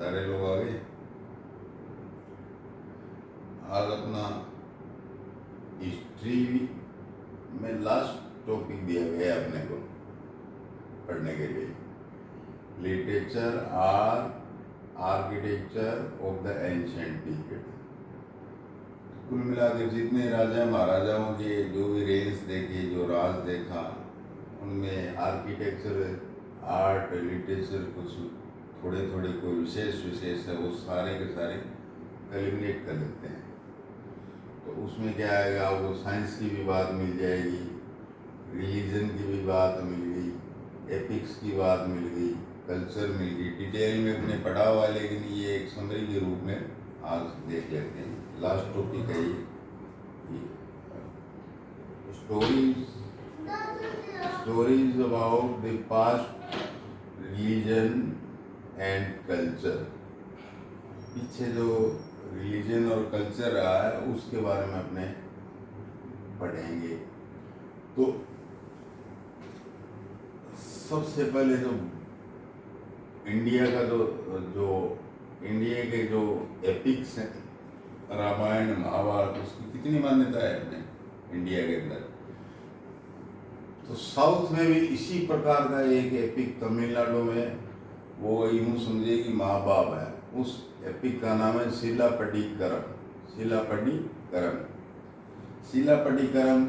सारे लोग आ गए। आज अपना हिस्ट्री में लास्ट टॉपिक दिया गया है अपने को पढ़ने के लिए, लिटरेचर और architecture of the ancient period. कुल मिलाकर जितने राजा महाराजाओं के जो भी रेंज देखे, जो राज देखा, उनमें आर्किटेक्चर, आर्ट, लिटरेचर कुछ थोड़े थोड़े कोई विशेष है, वो सारे के सारे कलिमिनेट कर लेते हैं। तो उसमें क्या आएगा, वो साइंस की भी बात मिल जाएगी, रिलीजन की भी बात मिल गई, एपिक्स की बात मिल गई, कल्चर मिल गई। डिटेल में अपने पढ़ा हुआ, लेकिन ये एक समरी के रूप में आज देख लेते हैं। लास्ट टॉपिक है ये stories about the past religion and culture. पीछे जो रिलीजन और कल्चर रहा है उसके बारे में अपने पढ़ेंगे। तो सबसे पहले जो इंडिया का जो इंडिया के जो एपिक्स हैं, रामायण महाभारत, उसकी कितनी मान्यता है अपने इंडिया के अंदर। तो साउथ में भी इसी प्रकार का एक एपिक तमिलनाडु में, वो यूं समझिए कि माँ बाप है, उस एपिक का नाम है शिलापट्टिकरम। शिलापट्टिकरम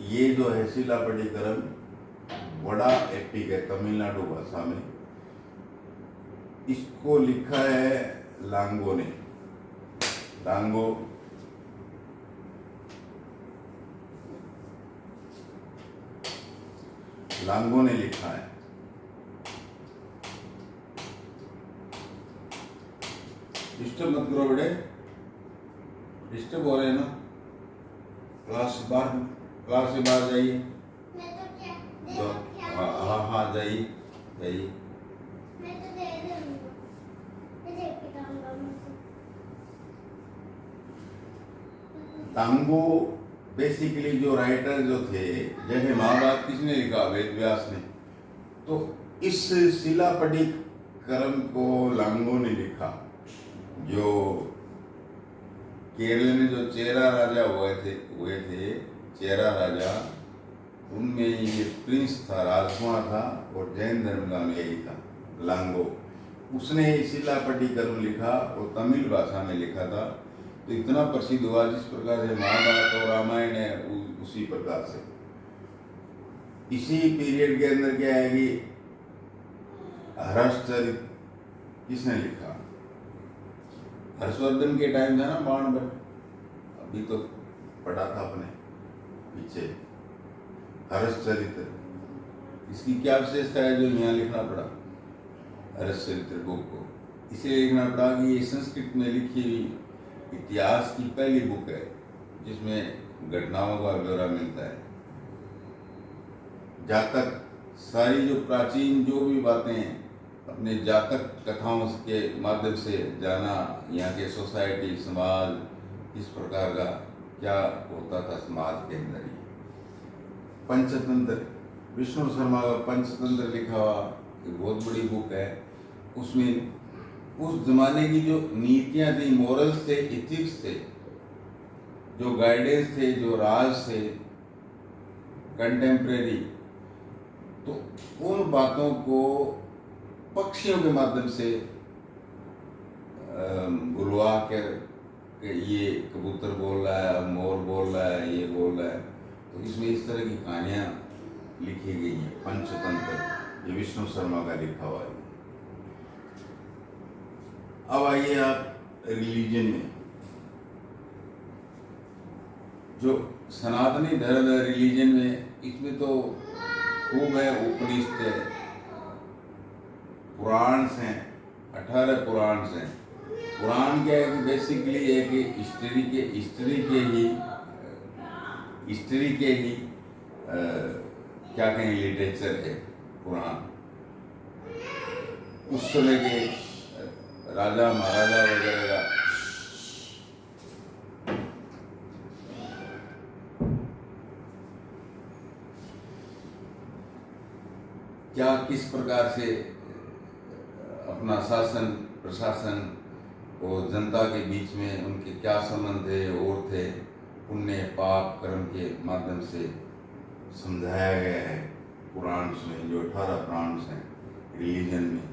ये जो है शिलापट्टिकरम बड़ा एपिक है तमिलनाडु भाषा में। इसको लिखा है लांगो ने। लांगो ने लिखा है। डिस्टर्ब मत करो बेटे, डिस्टर्ब हो रहे हैं ना। क्लास से बाहर जाइए। हाँ जाइए। तांगो बेसिकली जो राइटर जो थे, जैसे महाभारत किसने लिखा, वेद व्यास ने। तो इस शिलापट्टिकरम को लांगो ने लिखा। जो केरल में जो चेरा राजा हुए थे चेरा राजा, उनमें ये प्रिंस था, राजकुमार था, और जैन धर्म का अनुयायी था लांगो। उसने शिलापट्टिकरम लिखा और तमिल भाषा में लिखा था। तो इतना प्रसिद्ध हुआ, जिस प्रकार से महाभारत और रामायण है उसी प्रकार से। इसी पीरियड के अंदर क्या है कि हर्षचरित किसने लिखा, हर्षवर्धन के टाइम था ना बाण, अभी तो पढ़ा था अपने पीछे हर्षचरित्र। इसकी क्या विशेषता है जो यहाँ लिखना पड़ा हर्षचरित्र बुक को? इसलिए लिखना पड़ा कि ये संस्कृत में लिखी हुई इतिहास की पहली बुक है, जिसमें घटनाओं का ब्यौरा मिलता है। जातक, सारी जो प्राचीन जो भी बातें हैं, अपने जातक कथाओं के माध्यम से जाना, यहाँ के सोसाइटी, समाज, किस प्रकार का क्या होता था समाज के अंदर। पंचतंत्र, विष्णु शर्मा का पंचतंत्र लिखा हुआ एक बहुत बड़ी बुक है। उसमें उस जमाने की जो नीतियाँ थी, मोरल्स थे, इथिक्स थे, जो गाइडेंस थे, जो राज थे कंटेम्प्रेरी, तो उन बातों को पक्षियों के माध्यम से बुलवा कर ये कबूतर बोल रहा है, मोर बोल रहा है, ये बोल रहा है। तो इसमें इस तरह की कहानियाँ लिखी गई हैं। पंचतंत्र ये विष्णु शर्मा का लिखा हुआ है। अब आइए आप रिलीजन में। जो सनातनी धर्म है रिलीजन में, इसमें तो खूब है, उपनिषद है, पुराण हैं, 18 पुराण हैं। पुराण क्या है कि बेसिकली एक हिस्ट्री के ही क्या कहें लिटरेचर है पुराण। उस समय के राजा महाराजा वगैरह का क्या किस प्रकार से अपना शासन प्रशासन और जनता के बीच में उनके क्या संबंध थे और थे, पुण्य पाप कर्म के माध्यम से समझाया गया है पुराण्स में, जो 18 पुराण्स हैं रिलीजन में।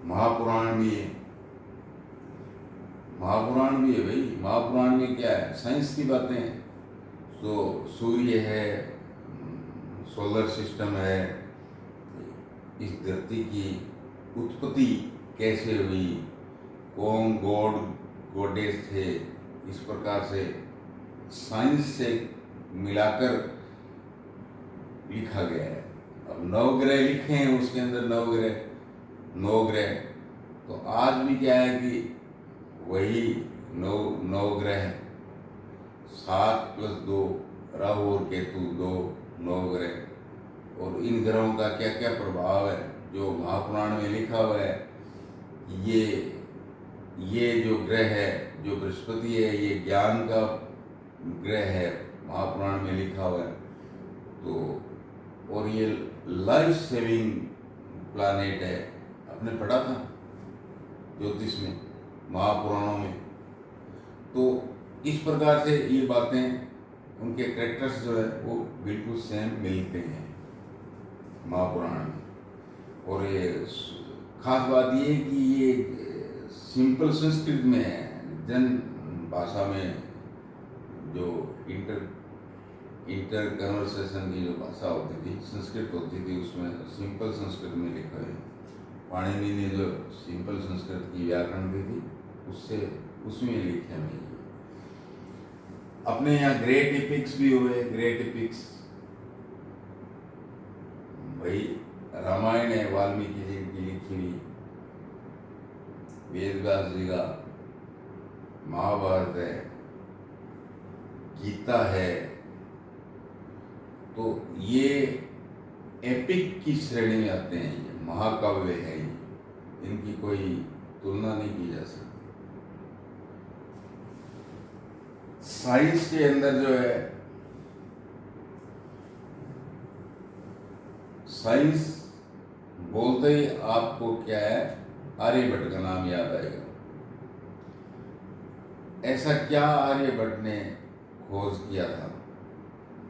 महापुराण भी है, महापुराण भी है भाई। महापुराण में क्या है, साइंस की बातें हैं। तो सूर्य है, सोलर सिस्टम है, इस धरती की उत्पत्ति कैसे हुई, कौन गॉड गॉडेस थे, इस प्रकार से साइंस से मिलाकर लिखा गया है। अब 9 ग्रह लिखे हैं, उसके अंदर 9 ग्रह। तो आज भी क्या है कि वही 9 ग्रह, 7 + 2 राहु और केतु, 9 ग्रह। और इन ग्रहों का क्या क्या प्रभाव है जो महापुराण में लिखा हुआ है। ये जो ग्रह है, जो बृहस्पति है, ये ज्ञान का ग्रह है, महापुराण में लिखा हुआ है। तो और ये लाइफ सेविंग प्लैनेट है, आपने पढ़ा था ज्योतिष में, महापुराणों में। तो इस प्रकार से ये बातें, उनके कैरेक्टर्स जो है वो बिल्कुल सेम मिलते हैं महापुराण में। और ये खास बात ये है कि ये सिंपल संस्कृत में है, जन भाषा में जो इंटर कन्वर्सेशन की जो भाषा होती थी, संस्कृत होती थी, उसमें सिंपल संस्कृत में लिखा है। पाणिनि ने जो सिंपल संस्कृत की व्याकरण दी थी, उसमें लिखे हैं। अपने यहाँ ग्रेट एपिक्स भी हुए। ग्रेट एपिक्स भाई, रामायण है वाल्मीकि जी की लिखी हुई, वेद व्यास जी का महाभारत है, गीता है। तो ये एपिक की श्रेणी में आते हैं, ये महाकाव्य है, इनकी कोई तुलना नहीं की जा सकती। साइंस के अंदर जो है, साइंस बोलते ही आपको क्या है, आर्यभट्ट का नाम याद आएगा। ऐसा क्या आर्यभट्ट ने खोज किया था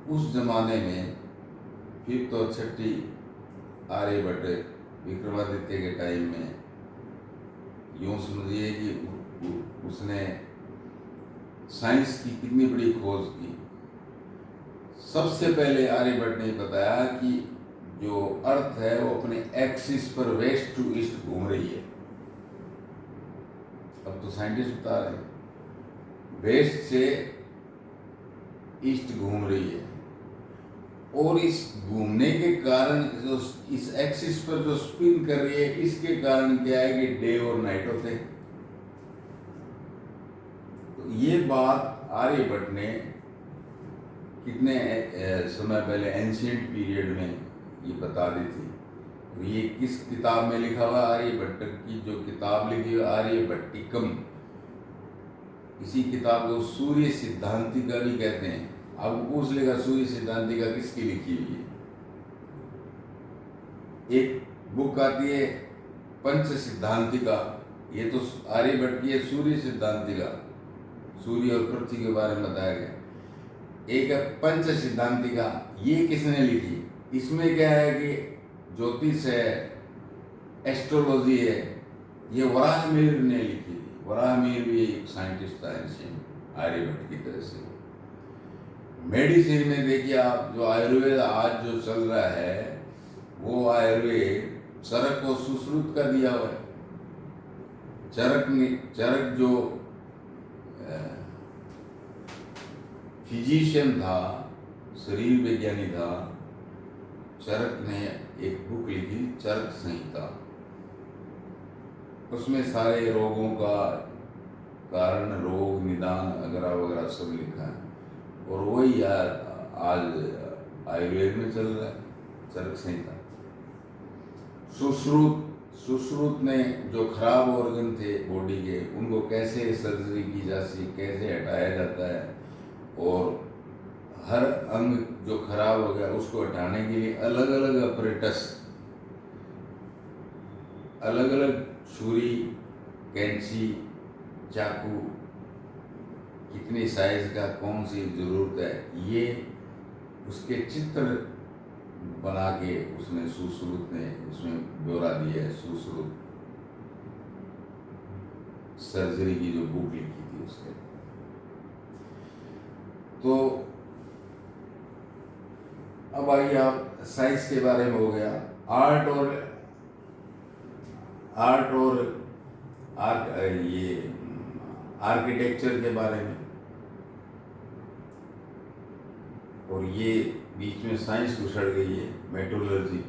उस जमाने में। फिर तो 6ठी आर्यभट्ट विक्रमादित्य के टाइम में, यूं समझिए कि उसने साइंस की कितनी बड़ी खोज की। सबसे पहले आर्यभट्ट ने बताया कि जो अर्थ है वो अपने एक्सिस पर वेस्ट टू ईस्ट घूम रही है। अब तो साइंटिस्ट बता रहे हैं वेस्ट से ईस्ट घूम रही है, और इस घूमने के कारण जो इस एक्सिस पर जो स्पिन कर रही है, इसके कारण क्या है कि डे और नाइट होते हैं। तो ये बात आर्यभट्ट ने कितने समय पहले एंशिएंट पीरियड में ये बता दी थी। ये किस किताब में लिखा हुआ, आर्यभट्ट की जो किताब लिखी हुई आर्यभट्टिकम, इसी किताब को सूर्य सिद्धांतिका भी कहते हैं। अब पूछ लेगा सूर्य सिद्धांतिका किसकी लिखी हुई है। एक बुक आती है पंच सिद्धांतिका, ये तो आर्यभट्ट की है सूर्य सिद्धांतिका, सूर्य और पृथ्वी के बारे में बताया गया। एक है पंच सिद्धांतिका, ये किसने लिखी, इसमें क्या है कि ज्योतिष है, एस्ट्रोलॉजी है, ये वराहमिहिर ने लिखी थी। वराहमिहिर भी एक साइंटिस्ट था आर्यभट्ट की तरह से। मेडिसिन में देखिए आप, जो आयुर्वेद आज जो चल रहा है, वो आयुर्वेद चरक को सुश्रुत का दिया हुआ है। चरक जो फिजिशियन था, शरीर विज्ञानी था, चरक ने एक बुक लिखी चरक संहिता। उसमें सारे रोगों का कारण, रोग निदान वगैरह वगैरह सब लिखा है। और वही यार आज आयुर्वेद में चल रहा है, चरक संहिता। सुश्रुत ने जो खराब ऑर्गन थे बॉडी के, उनको कैसे सर्जरी की जाती, कैसे हटाया जाता है, और हर अंग जो खराब हो गया उसको हटाने के लिए अलग अलग ऑपरेटस, अलग अलग छुरी, कैंची, चाकू, कितनी साइज का, कौन सी ज़रूरत है, ये उसके चित्र बना के उसने सुश्रुत ने उसमें ब्यौरा दिया है। सुश्रुत सर्जरी की जो बुक लिखी थी उसके। तो अब आइए, आप साइंस के बारे में हो गया, आर्ट और ये आर्किटेक्चर के बारे में, और ये बीच में साइंस घुसड़ गई है, मेटोलॉजी,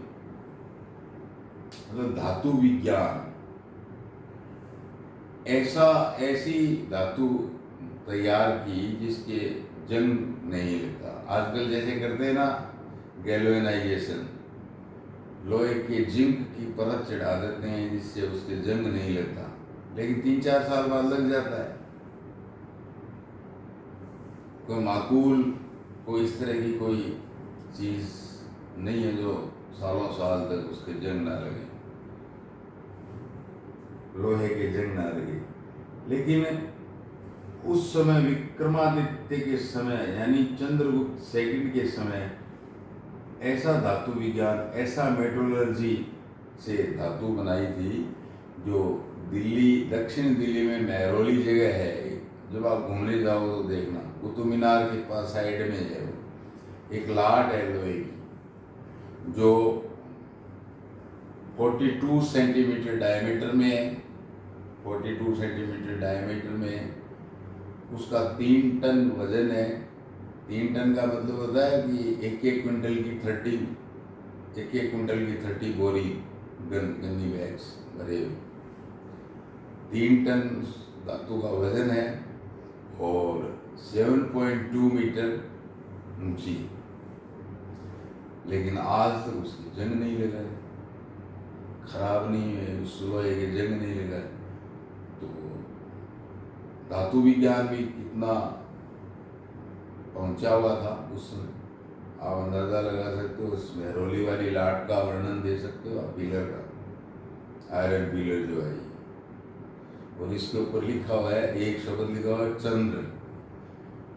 मतलब धातु विज्ञान। ऐसी धातु तैयार की जिसके जंग नहीं लगता। आजकल जैसे करते हैं ना गैल्वेनाइजेशन, लोहे के जिंक की परत चढ़ा देते हैं जिससे उसके जंग नहीं लगता, लेकिन 3-4 साल बाद लग जाता है। कोई माकूल, कोई इस तरह की कोई चीज़ नहीं है जो सालों साल तक उसके जंग ना लगे, लोहे के जंग ना लगे। लेकिन उस समय विक्रमादित्य के समय, यानी चंद्रगुप्त सेकंड के समय, ऐसा धातु विज्ञान, ऐसा मेटोलॉजी से धातु बनाई थी जो दिल्ली, दक्षिण दिल्ली में मेहरौली जगह है, जब आप घूमने जाओ तो देखना, कुतुब मीनार के पास साइड में है, वो एक लाट है लोहे की जो 42 सेंटीमीटर डायमीटर में है। 42 सेंटीमीटर डायमीटर में उसका 3 टन वजन है। 3 टन का मतलब होता है कि एक क्विंटल की 30 बोरी गन्नी बैग्स भरे हुए। 3 टन धातु का वजन है और 7.2 मीटर ऊंची, लेकिन आज तक उसकी जंग नहीं लगा है, खराब नहीं है, उस लोहे के जंग नहीं लगा है। तो धातु विज्ञान भी कितना पहुंचा हुआ था उस समय, आप अंदाजा लगा सकते हो। उस मेहरौली वाली लाट का वर्णन दे सकते हो आप, पिलर का, आयरन पिलर जो है, और इसके ऊपर लिखा हुआ है, एक शब्द लिखा हुआ है चंद्र।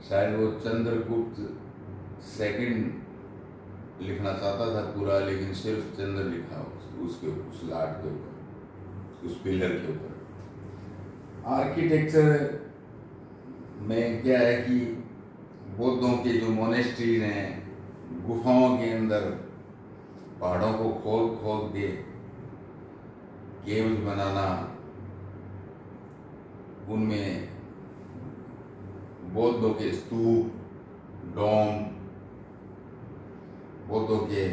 शायद वो चंद्रगुप्त सेकंड लिखना चाहता था पूरा, लेकिन सिर्फ चंद्र लिखा उसके ऊपर, उस लाट के ऊपर, उस पिलर के ऊपर। आर्किटेक्चर में क्या है कि बौद्धों के जो मोनेस्ट्रीज हैं, गुफाओं के अंदर पहाड़ों को खोद खोद के केव्स बनाना, उनमें बौद्धों के स्तूप, डोम, बौद्धों के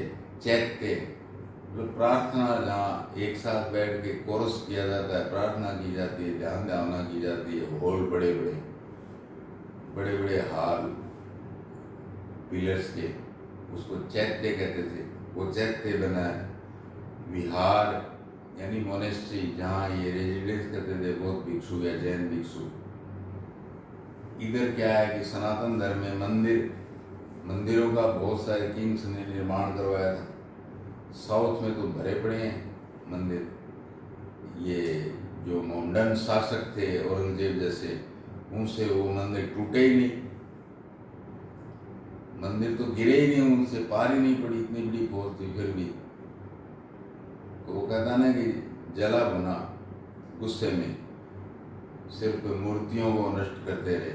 चैत्य, जो प्रार्थना, जहाँ एक साथ बैठ के कोरस किया जाता है, प्रार्थना की जाती है, ध्यान धारणा की जाती है, हॉल बड़े बड़े हाल पिलर्स के, उसको चैत्य कहते थे, वो चैत्य बना है। विहार यानी मोनेस्ट्री, जहाँ ये रेजिडेंस करते थे बौद्ध भिक्षु या जैन भिक्षु। इधर क्या है कि सनातन धर्म में मंदिरों का बहुत सारे किंग्स ने निर्माण करवाया था। साउथ में तो भरे पड़े हैं मंदिर। ये जो मोमडन शासक थे औरंगजेब जैसे, उनसे वो मंदिर टूटे ही नहीं, मंदिर तो गिरे ही नहीं, उनसे पार ही नहीं पड़ी, इतनी बड़ी फौज थी फिर भी। तो वो कहता ना कि जला भुना गुस्से में सिर्फ मूर्तियों को नष्ट करते रहे,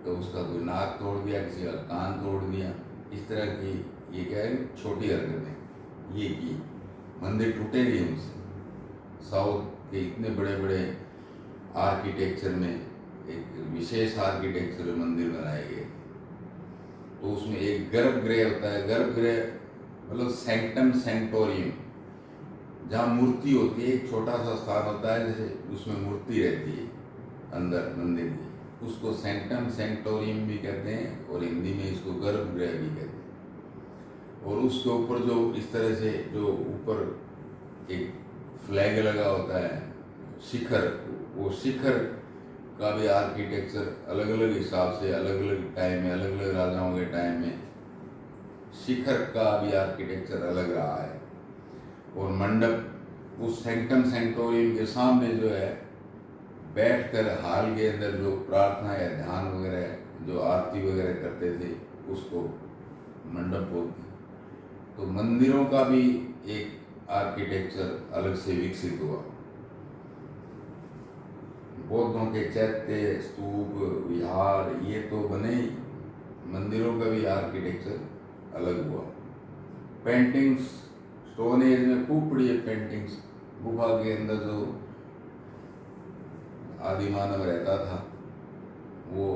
तो उसका कोई नाक तोड़ दिया, किसी का कान तोड़ दिया, इस तरह की ये क्या है छोटी हरकतें ये की, मंदिर टूटे नहीं उनसे। साउथ के इतने बड़े बड़े आर्किटेक्चर में एक विशेष आर्किटेक्चर मंदिर बनाए गए। तो उसमें एक गर्भगृह होता है, गर्भगृह मतलब सेंक्टम सेंटोरियम, जहाँ मूर्ति होती है, एक छोटा सा स्थान होता है जैसे उसमें मूर्ति रहती है अंदर मंदिर की, उसको सेंक्टम सेंटोरियम भी कहते हैं, और हिंदी में इसको गर्भगृह भी कहते हैं। और उसके ऊपर जो इस तरह से जो ऊपर एक फ्लैग लगा होता है, शिखर, वो शिखर का भी आर्किटेक्चर अलग अलग हिसाब से, अलग अलग टाइम में, अलग अलग राजाओं के टाइम में शिखर का भी आर्किटेक्चर अलग रहा है। और मंडप उस सेंक्टम सेंटोरियम के सामने जो है बैठकर हाल के अंदर जो प्रार्थना या ध्यान वगैरह जो आरती वगैरह करते थे उसको मंडप बोलते हैं। तो मंदिरों का भी एक आर्किटेक्चर अलग से विकसित हुआ। बौद्धों के चैत्य, स्तूप, विहार ये तो बने ही, मंदिरों का भी आर्किटेक्चर अलग हुआ। पेंटिंग्स स्टोन एज में खूब पड़ी है पेंटिंग्स। गुफा के अंदर जो आदि मानव रहता था वो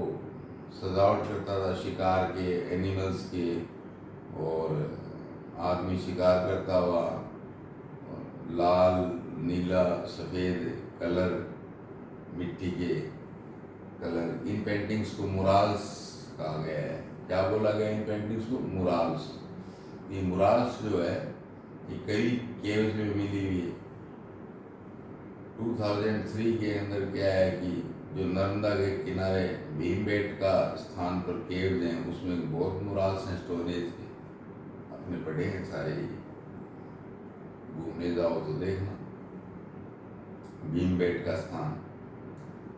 सजावट करता था शिकार के, एनिमल्स के, और आदमी शिकार करता हुआ लाल, नीला, सफ़ेद कलर, मिट्टी के कलर। इन पेंटिंग्स को मुराल्स कहा गया है। क्या बोला गया इन पेंटिंग्स को? मुराल्स। ये मुराल्स जो है ये कई केव्स में मिली हुई है। 2003 के अंदर क्या है कि जो नर्मदा के किनारे भीमबेटका स्थान पर केव्स हैं उसमें बहुत मुराल्स हैं स्टोनेज के। आपने पढ़े हैं सारे, घूमने जाओ तो देखना भीमबेटका स्थान।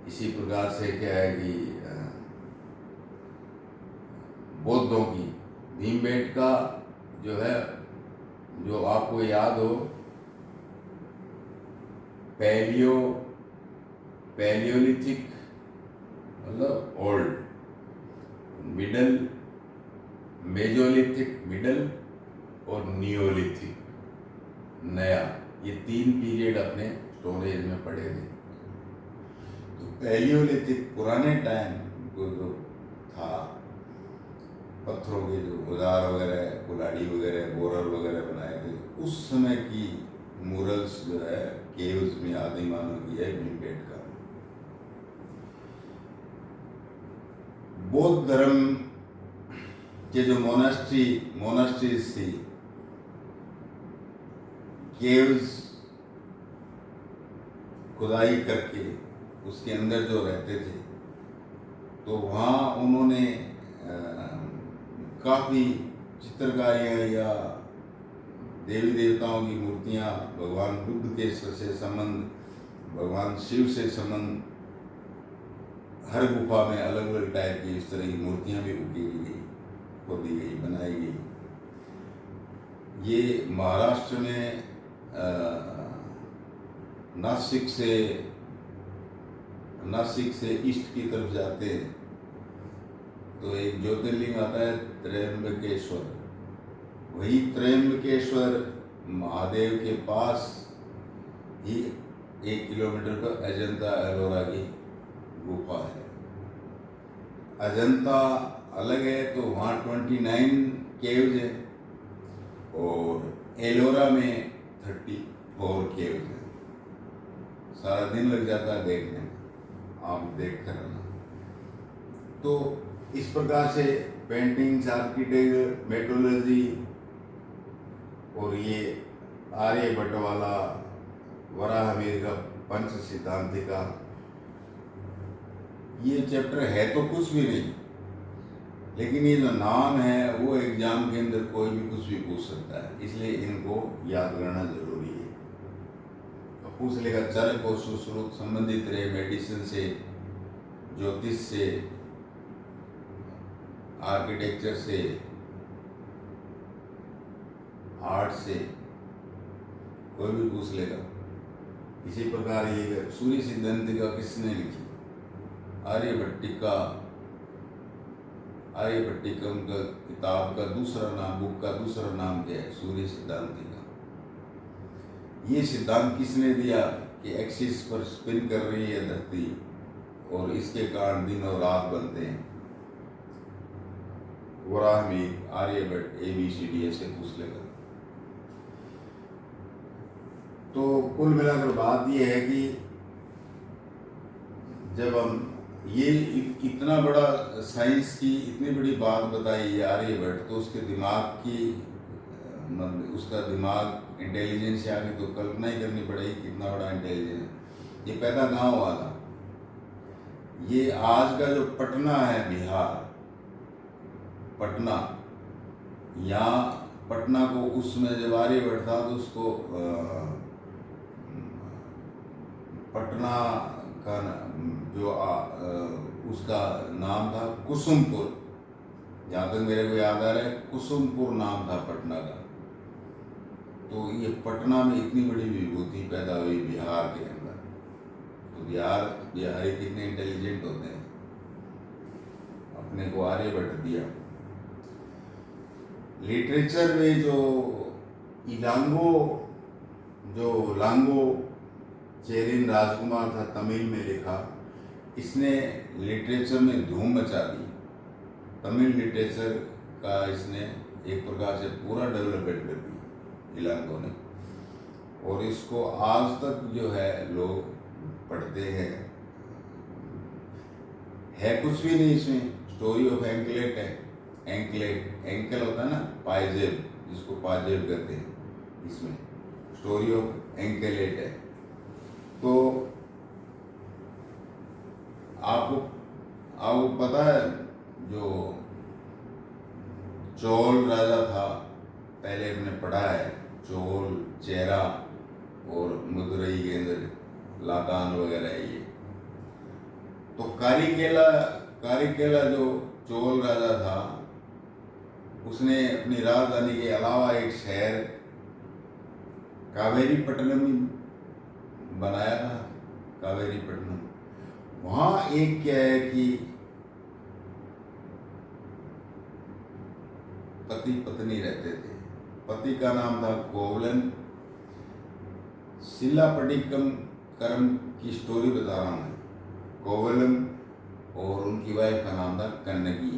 इसी प्रकार से क्या है कि बौद्धों की भीमबेटका जो है, जो आपको याद हो, पैलियोलिथिक मतलब ओल्ड, मिडल, मेजोलिथिक मिडल, और नियोलिथिक नया, ये 3 पीरियड अपने स्टोरेज में पड़े थे। तो पैलियोलिथिक पुराने टाइम को जो था, पत्थरों के जो औजार वगैरह, कुल्हाड़ी वगैरह, बोरर वगैरह बनाए थे, उस समय की मुरल्स जो है केव्स में आदि मानव की है भीमबेटका। बौद्ध धर्म के जो मोनास्ट्रीज थी, केव्स खुदाई करके उसके अंदर जो रहते थे, तो वहाँ उन्होंने काफ़ी चित्रकारियाँ या देवी देवताओं की मूर्तियाँ, भगवान बुद्ध के से संबंध, भगवान शिव से संबंध, हर गुफा में अलग अलग टाइप की इस तरह की मूर्तियाँ भी उकेरी गई, खोदी गई, बनाई गई। ये महाराष्ट्र में नासिक से ईस्ट की तरफ जाते हैं तो एक ज्योतिर्लिंग आता है त्र्यंबकेश्वर। वही त्र्यंबकेश्वर महादेव के पास ही 1 किलोमीटर पर अजंता एलोरा की गुफा है। अजंता अलग है तो वहाँ 29 केव्स है और एलोरा में 34 केव्स है। सारा दिन लग जाता है देखने में, आप देख कर आना। तो इस प्रकार से पेंटिंग्स, आर्किटेक्चर, मेट्रोलॉजी और ये आर्यभट्ट वाला वराहमिहिर का पंच सिद्धांतिका, ये चैप्टर है तो कुछ भी नहीं, लेकिन ये जो नाम है वो एग्जाम के अंदर कोई भी कुछ भी पूछ सकता है, इसलिए इनको याद करना जरूरी है। तो पूछ लेगा चरक और सुश्रुत संबंधित रहे मेडिसिन से, ज्योतिष से, आर्किटेक्चर से, आर्ट से, कोई भी पूछ लेगा। इसी प्रकार ये सूर्य सिद्धांतिका किसने लिखी? आर्यभट्टिकम का किताब का दूसरा नाम, बुक का दूसरा नाम क्या है? सूर्य सिद्धांतिका। ये सिद्धांत किसने दिया कि एक्सिस पर स्पिन कर रही है धरती और इसके कारण दिन और रात बनते हैं? वराहमिहिर, आर्यभट्ट, ABCD ऐसे पूछ लेगा। तो कुल मिलाकर बात यह है कि जब हम ये इतना बड़ा साइंस की इतनी बड़ी बात बताई आर्यभट्ट, तो उसके दिमाग की उसका दिमाग इंटेलिजेंस से आगे तो कल्पना ही करनी पड़ेगी कितना बड़ा इंटेलिजेंस। ये पैदा कहाँ हुआ था? ये आज का जो पटना है, बिहार, पटना, यहाँ पटना को उसमें जब आर्यभट्ट था तो उसको पटना का जो उसका नाम था कुसुमपुर, जहाँ तक मेरे को याद आ रहा है कुसुमपुर नाम था पटना का। तो ये पटना में इतनी बड़ी विभूति पैदा हुई बिहार के अंदर। तो बिहारी कितने इंटेलिजेंट होते हैं, अपने को आर्यभट्ट दिया। लिटरेचर में जो लांगो चेरिन राजकुमार था, तमिल में लिखा, इसने लिटरेचर में धूम मचा दी। तमिल लिटरेचर का इसने एक प्रकार से पूरा डेवलपमेंट कर दी इलांगो ने, और इसको आज तक जो है लोग पढ़ते हैं। है कुछ भी नहीं इसमें, स्टोरी ऑफ एंकलेट है। एंकल होता है ना, पायजेब, जिसको पाजेब कहते हैं, इसमें स्टोरी ऑफ एंकलेट है। तो आपको पता है जो चोल राजा था, पहले हमने पढ़ा है, चोल, चेरा और मदुरई के अंदर लागान वगैरह ये। तो कारिकेला जो चोल राजा था, उसने अपनी राजधानी के अलावा एक शहर कावेरीपट्टनम बनाया था। कावेरीपट्टनम, वहाँ एक क्या है कि पति पत्नी रहते थे। पति का नाम था कोवलन। सिल्लापट्टिकम करम की स्टोरी बता रहा हूँ मैं। कोवलम और उनकी वाइफ का नाम था कन्नगी।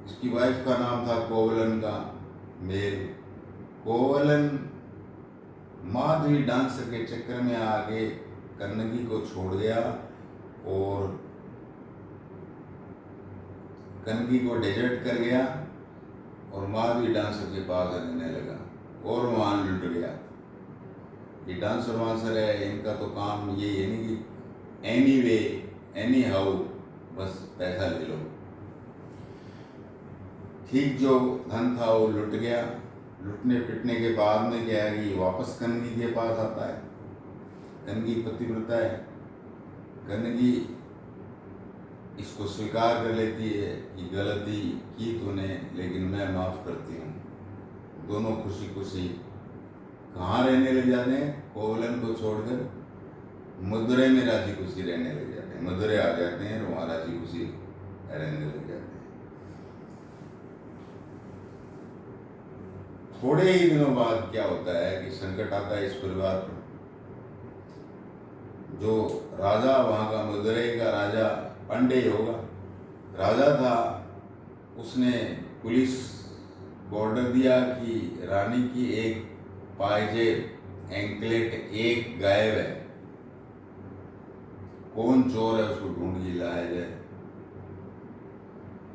इसकी वाइफ का नाम था कोवलन का मेल। कोवलन माधवी डांसर के चक्कर में आगे कन्नगी को छोड़ गया और कन्नगी को डेजर्ट कर गया और माधवी डांसर के पास रहने लगा और वहाँ लुट गया। ये डांसर वांसर है, इनका तो काम ये है नहीं कि एनीवे एनी हाउ बस पैसा ले लो। ठीक जो धन था वो लुट गया। लुटने पिटने के बाद में क्या है कि वापस कन्नगी के पास आता है। कन्नगी पतिव्रता है। कन्नगी इसको स्वीकार कर लेती है कि गलती की तूने, लेकिन मैं माफ़ करती हूँ। दोनों खुशी खुशी कहाँ रहने लग जाते हैं, कोवलन को छोड़कर मदुरई में राजी खुशी रहने लग जाते हैं। मदुरई आ जाते हैं और वहाँ राजी खुशी रहने लग जाते हैं। थोड़े ही दिनों बाद क्या होता है कि संकट आता है इस परिवार पर। जो राजा वहाँ का, मदुरई का राजा पांडे होगा, राजा था, उसने पुलिस को ऑर्डर दिया कि रानी की एक पायजेब एंकलेट एक गायब है, कौन चोर है उसको ढूंढ के लाया जाए।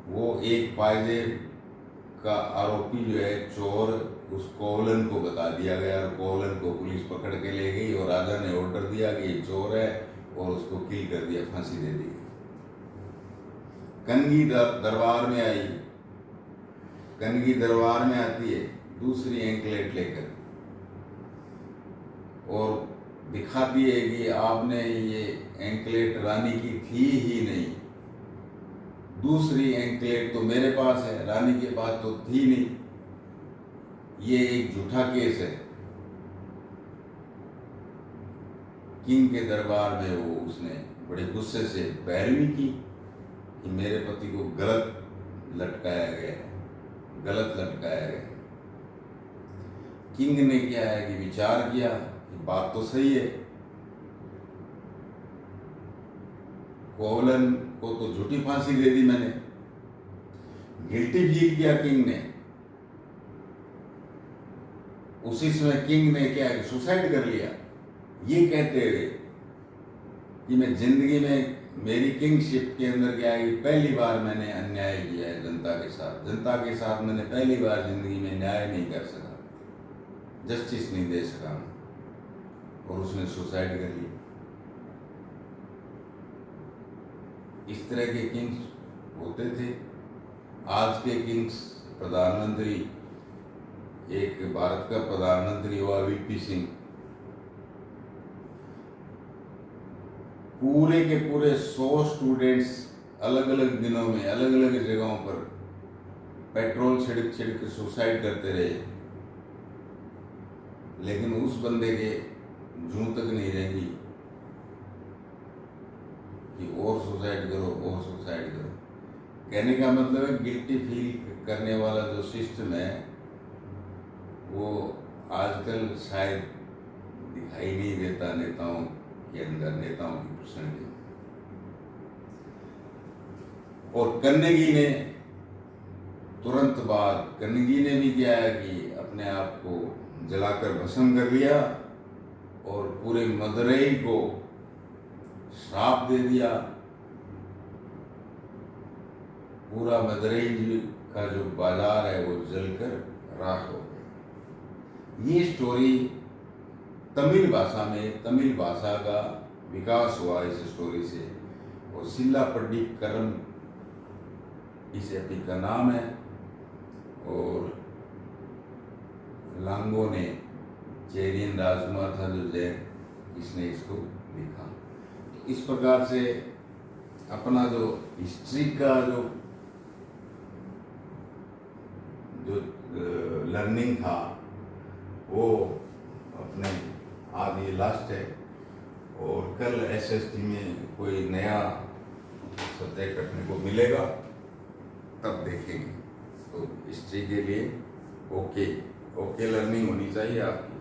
वो एक पायजेब का आरोपी जो है चोर, उस कोवलन को बता दिया गया और कोवलन को पुलिस पकड़ के ले गई और राजा ने ऑर्डर दिया कि ये चोर है और उसको किल कर दिया, फांसी दे दी। कन्नगी दरबार में आई। कन्नगी दरबार में आती है दूसरी एंकलेट लेकर और दिखाती है कि आपने ये एंकलेट रानी की थी ही नहीं, दूसरी एंकलेट तो मेरे पास है, रानी के पास तो थी नहीं। ये एक झूठा केस है। किंग के दरबार में वो उसने बड़े गुस्से से पैरवी की कि मेरे पति को गलत लटकाया गया। किंग ने क्या है कि विचार किया कि बात तो सही है, कोवलन को तो झूठी फांसी दे दी मैंने। गिल्टी फील किया किंग ने। उसी समय किंग ने क्या है सुसाइड कर लिया, ये कहते हुए कि मैं जिंदगी में, मेरी किंगशिप के अंदर क्या है, पहली बार मैंने अन्याय किया है जनता के साथ मैंने पहली बार जिंदगी में न्याय नहीं कर सका, जस्टिस नहीं दे सका, और उसने सुसाइड कर ली। इस तरह के किंग्स होते थे। आज के किंग्स, प्रधानमंत्री, एक भारत का प्रधानमंत्री हुआ वीपी सिंह, पूरे के पूरे 100 स्टूडेंट्स अलग अलग दिनों में अलग अलग जगहों पर पेट्रोल छिड़क छिड़क के सुसाइड करते रहे, लेकिन उस बंदे के जूं तक नहीं रहेगी कि और सुसाइड करो और सुसाइड करो। कहने का मतलब है गिल्टी फील करने वाला जो सिस्टम है वो आजकल शायद दिखाई नहीं देता नेताओं के अंदर, नेताओं की पर्सनैलिटी। और कन्नेगी ने तुरंत बाद कन्नेगी ने भी किया है कि अपने आप को जलाकर भस्म कर लिया और पूरे मदुरई को श्राप दे दिया। पूरा मदुरई का जो बाजार है वो जलकर राख हो गया। ये स्टोरी तमिल भाषा में, तमिल भाषा का विकास हुआ इस स्टोरी से, और सिल्लापड्डी करम इस एपिक का नाम है। और लांगो ने, चेरियन राजकुमार था जो जैन, इसने इसको लिखा। इस प्रकार से अपना जो हिस्ट्री का जो लर्निंग था वो अपने आज ये लास्ट है, और कल एसएसटी में कोई नया सब्जेक्ट रखने को मिलेगा तब देखेंगे। तो हिस्ट्री के लिए ओके लर्निंग होनी चाहिए आपकी।